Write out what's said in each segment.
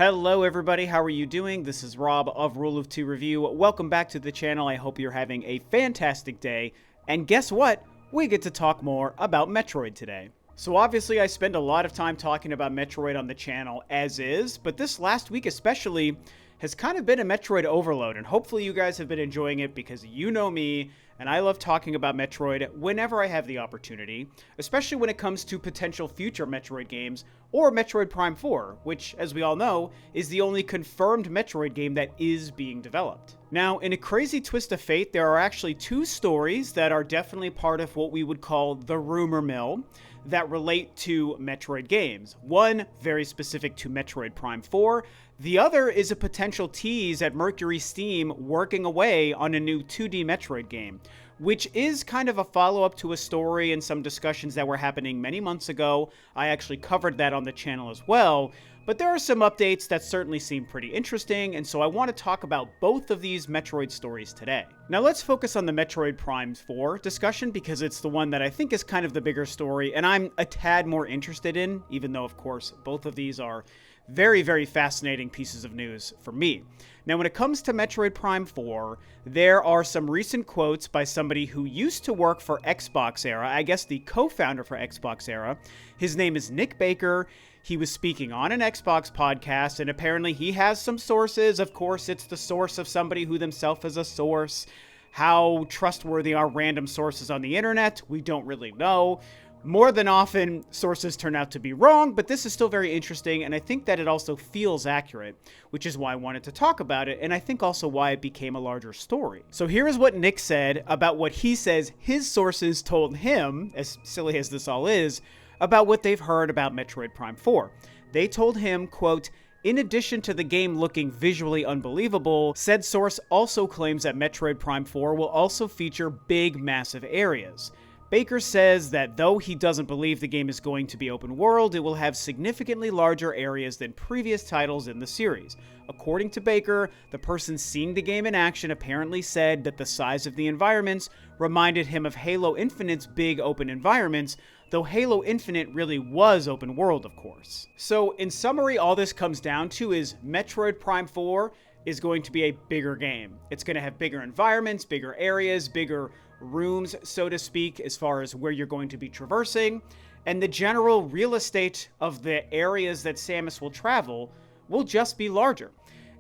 Hello everybody, how are you doing? This is Rob of Rule of Two Review. Welcome back to the channel. I hope you're having a fantastic day. And guess what? We get to talk more about Metroid today. So obviously I spend a lot of time talking about Metroid on the channel as is, but this last week especially has kind of been a Metroid overload, and hopefully you guys have been enjoying it because you know me, and I love talking about Metroid whenever I have the opportunity, especially when it comes to potential future Metroid games, or Metroid Prime 4, which, as we all know, is the only confirmed Metroid game that is being developed. Now, in a crazy twist of fate, there are actually two stories that are definitely part of what we would call the rumor mill that relate to Metroid games. One, very specific to Metroid Prime 4. The other is a potential tease at Mercury Steam working away on a new 2D Metroid game, which is kind of a follow-up to a story and some discussions that were happening many months ago. I actually covered that on the channel as well, but there are some updates that certainly seem pretty interesting, and so I want to talk about both of these Metroid stories today. Now let's focus on the Metroid Prime 4 discussion because it's the one that I think is kind of the bigger story, and I'm a tad more interested in, even though, of course, both of these are very, very fascinating pieces of news for me. Now, when it comes to Metroid Prime 4, there are some recent quotes by somebody who used to work for Xbox Era, I guess the co-founder for Xbox Era. His name is Nick Baker. He was speaking on an Xbox podcast, and apparently he has some sources. Of course, it's the source of somebody who themselves is a source. How trustworthy are random sources on the internet? We don't really know. More than often, sources turn out to be wrong, but this is still very interesting, and I think that it also feels accurate, which is why I wanted to talk about it, and I think also why it became a larger story. So here is what Nick said about what he says his sources told him, as silly as this all is, about what they've heard about Metroid Prime 4. They told him, quote, "In addition to the game looking visually unbelievable, said source also claims that Metroid Prime 4 will also feature big, massive areas. Baker says that though he doesn't believe the game is going to be open world, it will have significantly larger areas than previous titles in the series. According to Baker, the person seeing the game in action apparently said that the size of the environments reminded him of Halo Infinite's big open environments, though Halo Infinite really was open world, of course." So in summary, all this comes down to is Metroid Prime 4 is going to be a bigger game. It's going to have bigger environments, bigger areas, bigger rooms, so to speak, as far as where you're going to be traversing, and the general real estate of the areas that Samus will travel will just be larger.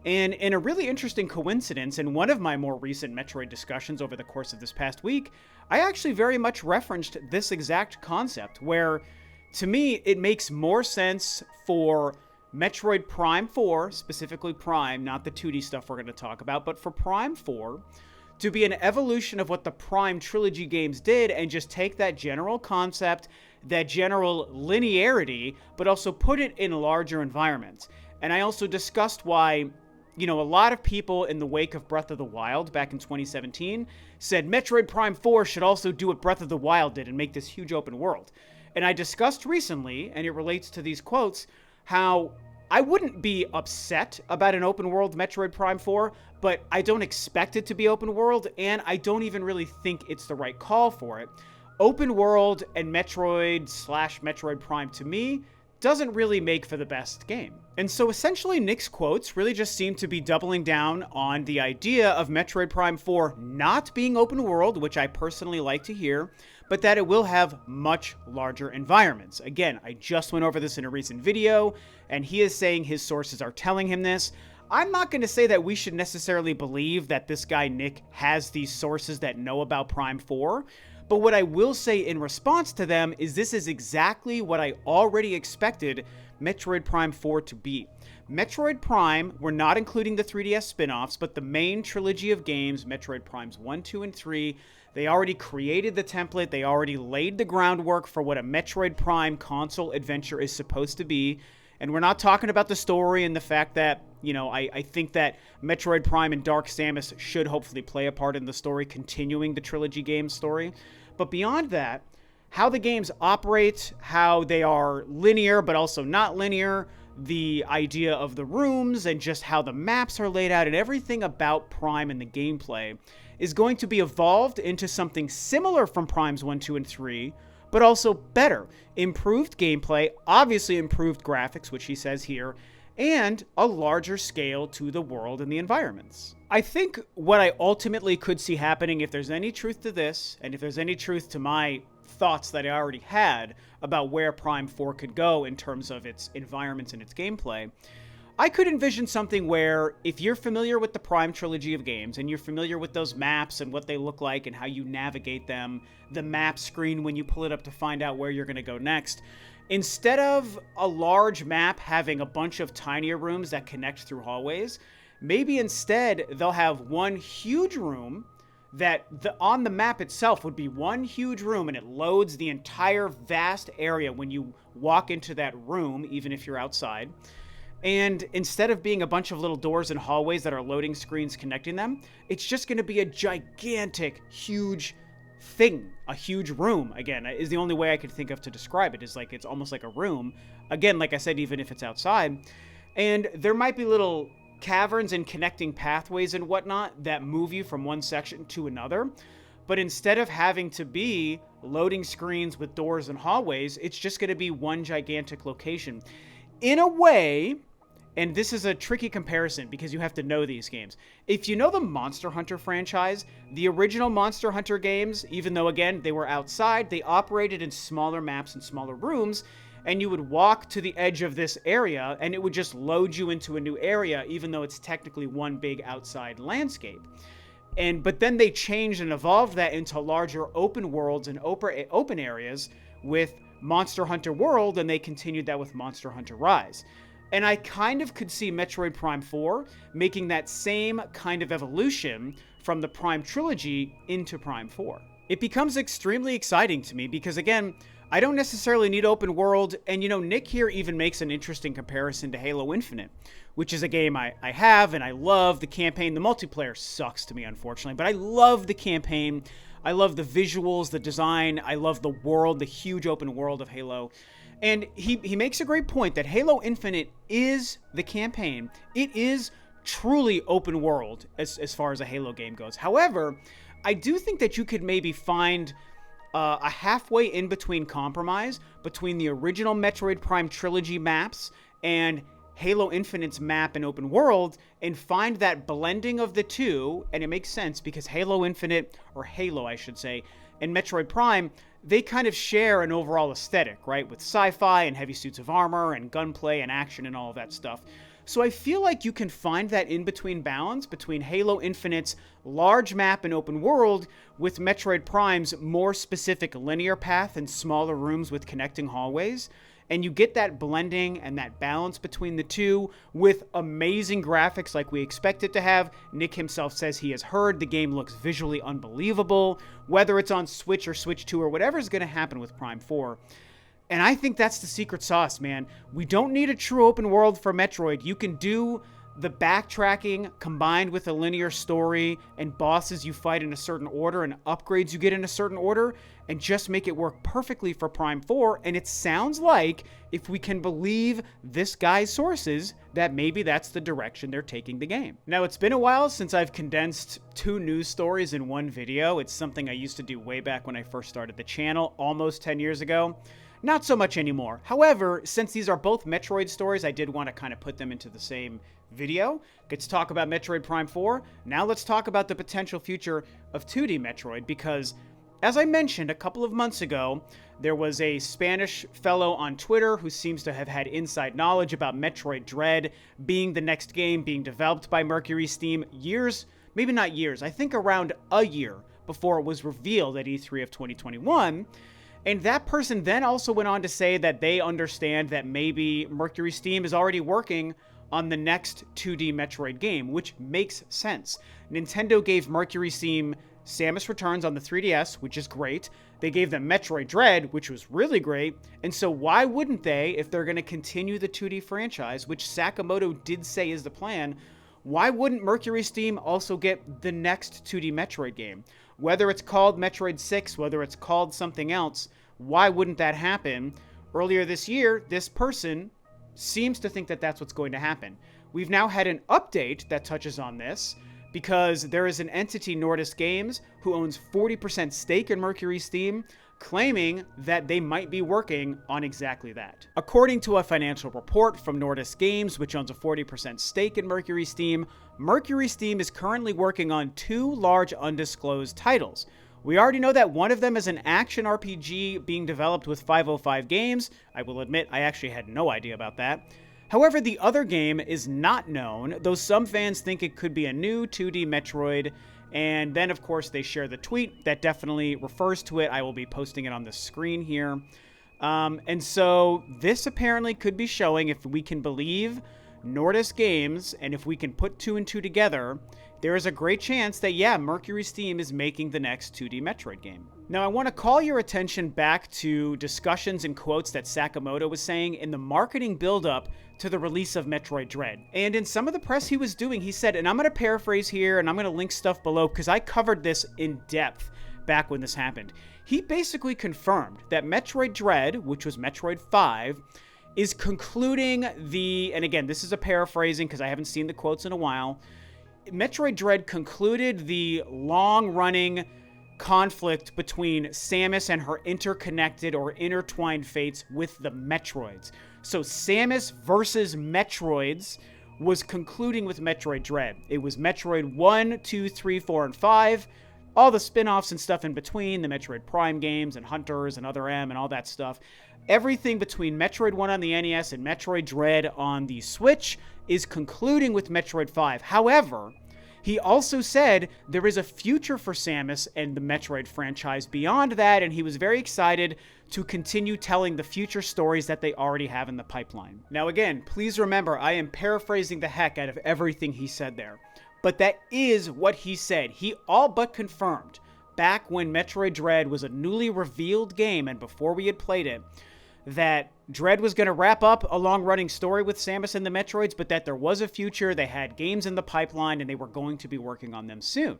And in a really interesting coincidence, in one of my more recent Metroid discussions over the course of this past week, I actually very much referenced this exact concept, where, to me, it makes more sense for Metroid Prime 4, specifically Prime, not the 2D stuff we're going to talk about, but for Prime 4, to be an evolution of what the Prime trilogy games did and just take that general concept, that general linearity, but also put it in larger environments. And I also discussed why, a lot of people in the wake of Breath of the Wild back in 2017 said Metroid Prime 4 should also do what Breath of the Wild did and make this huge open world. And I discussed recently, and it relates to these quotes, how I wouldn't be upset about an open world Metroid Prime 4, but I don't expect it to be open world, and I don't even really think it's the right call for it. Open world and Metroid/Metroid Prime, to me, doesn't really make for the best game. And so essentially Nick's quotes really just seem to be doubling down on the idea of Metroid Prime 4 not being open world, which I personally like to hear, but that it will have much larger environments. Again, I just went over this in a recent video, and he is saying his sources are telling him this. I'm not going to say that we should necessarily believe that this guy Nick has these sources that know about Prime 4, but what I will say in response to them is this is exactly what I already expected Metroid Prime 4 to be. Metroid Prime, we're not including the 3DS spin-offs, but the main trilogy of games, Metroid Primes 1, 2, and 3, they already created the template, they already laid the groundwork for what a Metroid Prime console adventure is supposed to be. And we're not talking about the story and the fact that, I think that Metroid Prime and Dark Samus should hopefully play a part in the story, continuing the trilogy game story. But beyond that, how the games operate, how they are linear but also not linear, the idea of the rooms and just how the maps are laid out and everything about Prime and the gameplay is going to be evolved into something similar from Primes 1, 2, and 3, but also better. Improved gameplay, obviously improved graphics, which he says here, and a larger scale to the world and the environments. I think what I ultimately could see happening, if there's any truth to this, and if there's any truth to my thoughts that I already had about where Prime 4 could go in terms of its environments and its gameplay, I could envision something where, if you're familiar with the Prime trilogy of games, and you're familiar with those maps and what they look like and how you navigate them, the map screen when you pull it up to find out where you're going to go next, instead of a large map having a bunch of tinier rooms that connect through hallways, maybe instead they'll have one huge room that on the map itself would be one huge room, and it loads the entire vast area when you walk into that room, even if you're outside. And instead of being a bunch of little doors and hallways that are loading screens connecting them, it's just going to be a gigantic, huge thing. A huge room, again, is the only way I could think of to describe it, is like it's almost like a room. Again, like I said, even if it's outside. And there might be little caverns and connecting pathways and whatnot that move you from one section to another. But instead of having to be loading screens with doors and hallways, it's just going to be one gigantic location. In a way, and this is a tricky comparison because you have to know these games. If you know the Monster Hunter franchise, the original Monster Hunter games, even though, again, they were outside, they operated in smaller maps and smaller rooms, and you would walk to the edge of this area, and it would just load you into a new area, even though it's technically one big outside landscape. But then they changed and evolved that into larger open worlds and open areas with Monster Hunter World, and they continued that with Monster Hunter Rise. And I kind of could see Metroid Prime 4 making that same kind of evolution from the Prime trilogy into Prime 4. It becomes extremely exciting to me because, again, I don't necessarily need open world, and Nick here even makes an interesting comparison to Halo Infinite, which is a game I have and I love. The campaign, the multiplayer sucks to me, unfortunately, but I love the campaign. I love the visuals, the design. I love the world, the huge open world of Halo. And he makes a great point that Halo Infinite is the campaign. It is truly open world as far as a Halo game goes. However, I do think that you could maybe find a halfway in between compromise between the original Metroid Prime trilogy maps and Halo Infinite's map and open world, and find that blending of the two. And it makes sense because Halo Infinite, or Halo I should say, and Metroid Prime, they kind of share an overall aesthetic, right? With sci-fi and heavy suits of armor and gunplay and action and all of that stuff. So I feel like you can find that in-between balance between Halo Infinite's large map and open world with Metroid Prime's more specific linear path and smaller rooms with connecting hallways. And you get that blending and that balance between the two with amazing graphics like we expect it to have. Nick himself says he has heard the game looks visually unbelievable, whether it's on Switch or Switch 2 or whatever's going to happen with Prime 4. And I think that's the secret sauce, man. We don't need a true open world for Metroid. You can do the backtracking combined with a linear story and bosses you fight in a certain order and upgrades you get in a certain order and just make it work perfectly for Prime 4. And it sounds like, if we can believe this guy's sources, that maybe that's the direction they're taking the game. Now, it's been a while since I've condensed 2 news stories in one video. It's something I used to do way back when I first started the channel, almost 10 years ago. Not so much anymore. However, since these are both Metroid stories, I did want to kind of put them into the same video. Let's talk about Metroid Prime 4. Now let's talk about the potential future of 2D Metroid, because as I mentioned a couple of months ago, there was a Spanish fellow on Twitter who seems to have had inside knowledge about Metroid Dread being the next game being developed by Mercury Steam years, maybe not years, I think around a year before it was revealed at E3 of 2021. And that person then also went on to say that they understand that maybe Mercury Steam is already working on the next 2D Metroid game, which makes sense. Nintendo gave Mercury Steam Samus Returns on the 3DS, which is great. They gave them Metroid Dread, which was really great. And so why wouldn't they, if they're going to continue the 2D franchise, which Sakamoto did say is the plan, why wouldn't Mercury Steam also get the next 2D Metroid game? Whether it's called Metroid 6, whether it's called something else, why wouldn't that happen? Earlier this year, this person seems to think that that's what's going to happen. We've now had an update that touches on this, because there is an entity, Nordis Games, who owns 40% stake in Mercury Steam, claiming that they might be working on exactly that. According to a financial report from Nordisk Games, which owns a 40% stake in Mercury Steam is currently working on 2 large undisclosed titles. We already know that one of them is an action RPG being developed with 505 Games. I will admit, I actually had no idea about that. However, the other game is not known, though some fans think it could be a new 2D Metroid. And then, of course, they share the tweet that definitely refers to it. I will be posting it on the screen here. And so this apparently could be showing, if we can believe Nordisk Games, and if we can put 2 and 2 together, there is a great chance that, yeah, Mercury Steam is making the next 2D Metroid game. Now, I want to call your attention back to discussions and quotes that Sakamoto was saying in the marketing build-up to the release of Metroid Dread. And in some of the press he was doing, he said, and I'm going to paraphrase here, and I'm going to link stuff below, because I covered this in depth back when this happened. He basically confirmed that Metroid Dread, which was Metroid 5, is concluding the, and again, this is a paraphrasing because I haven't seen the quotes in a while, Metroid Dread concluded the long-running conflict between Samus and her interconnected or intertwined fates with the Metroids. So Samus versus Metroids was concluding with Metroid Dread. It was Metroid 1, 2, 3, 4, and 5, all the spin-offs and stuff in between, the Metroid Prime games and Hunters and Other M and all that stuff. Everything between Metroid 1 on the NES and Metroid Dread on the Switch is concluding with Metroid 5. However, he also said there is a future for Samus and the Metroid franchise beyond that, and he was very excited to continue telling the future stories that they already have in the pipeline. Now again, please remember, I am paraphrasing the heck out of everything he said there, but that is what he said. He all but confirmed, back when Metroid Dread was a newly revealed game and before we had played it, that Dread was going to wrap up a long-running story with Samus and the Metroids, but that there was a future, they had games in the pipeline, and they were going to be working on them soon.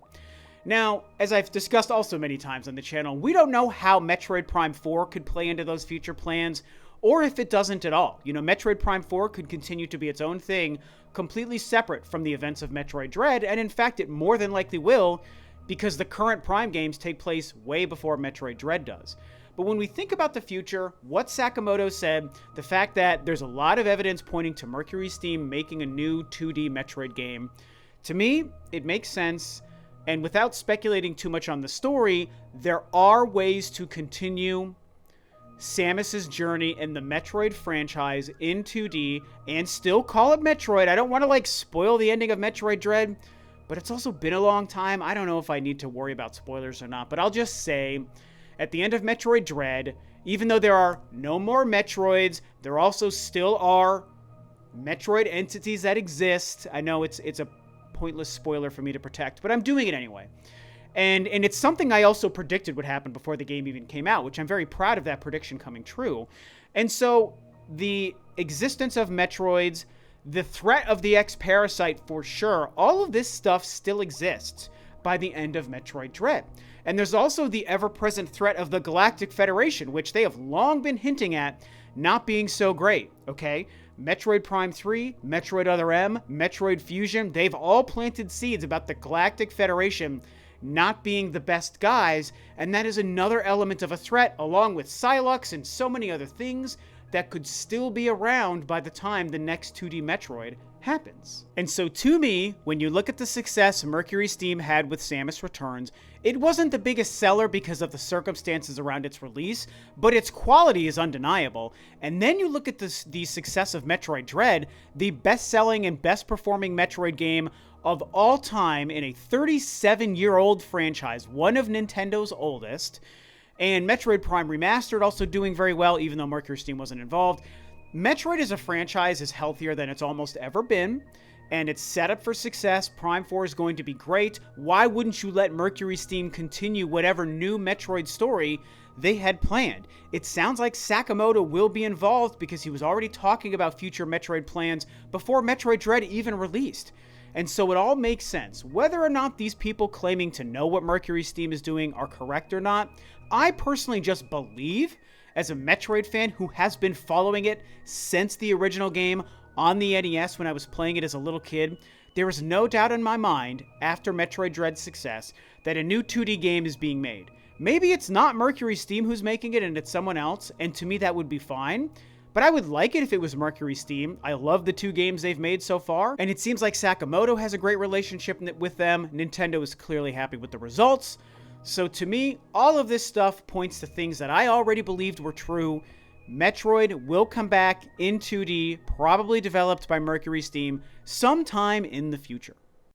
Now, as I've discussed also many times on the channel, we don't know how Metroid Prime 4 could play into those future plans, or if it doesn't at all. You know, Metroid Prime 4 could continue to be its own thing, completely separate from the events of Metroid Dread, and in fact, it more than likely will, because the current Prime games take place way before Metroid Dread does. But when we think about the future, what Sakamoto said, the fact that there's a lot of evidence pointing to Mercury Steam making a new 2D Metroid game, to me, it makes sense. And without speculating too much on the story, there are ways to continue Samus's journey in the Metroid franchise in 2D and still call it Metroid. I don't want to, spoil the ending of Metroid Dread, but it's also been a long time. I don't know if I need to worry about spoilers or not, but I'll just say, at the end of Metroid Dread, even though there are no more Metroids, there also still are Metroid entities that exist. I know it's a pointless spoiler for me to protect, but I'm doing it anyway. And it's something I also predicted would happen before the game even came out, which I'm very proud of that prediction coming true. And so the existence of Metroids, the threat of the X-Parasite for sure, all of this stuff still exists by the end of Metroid Dread. And there's also the ever-present threat of the Galactic Federation, which they have long been hinting at not being so great, okay? Metroid Prime 3, Metroid Other M, Metroid Fusion, they've all planted seeds about the Galactic Federation not being the best guys, and that is another element of a threat, along with Psylocke and so many other things that could still be around by the time the next 2D Metroid happens. And so to me, when you look at the success Mercury Steam had with Samus Returns, it wasn't the biggest seller because of the circumstances around its release, but its quality is undeniable. And then you look at the success of Metroid Dread, the best-selling and best-performing Metroid game of all time in a 37-year-old franchise, one of Nintendo's oldest, and Metroid Prime Remastered also doing very well, even though Mercury Steam wasn't involved. Metroid as a franchise is healthier than it's almost ever been, and it's set up for success. Prime 4 is going to be great. Why wouldn't you let Mercury Steam continue whatever new Metroid story they had planned? It sounds like Sakamoto will be involved because he was already talking about future Metroid plans before Metroid Dread even released. And so it all makes sense. Whether or not these people claiming to know what Mercury Steam is doing are correct or not, I personally just believe, as a Metroid fan who has been following it since the original game on the NES when I was playing it as a little kid, there is no doubt in my mind, after Metroid Dread's success, that a new 2D game is being made. Maybe it's not Mercury Steam who's making it and it's someone else, and to me that would be fine. But I would like it if it was Mercury Steam. I love the 2 games they've made so far, and it seems like Sakamoto has a great relationship with them. Nintendo is clearly happy with the results. So to me, all of this stuff points to things that I already believed were true. Metroid will come back in 2D, probably developed by Mercury Steam, sometime in the future.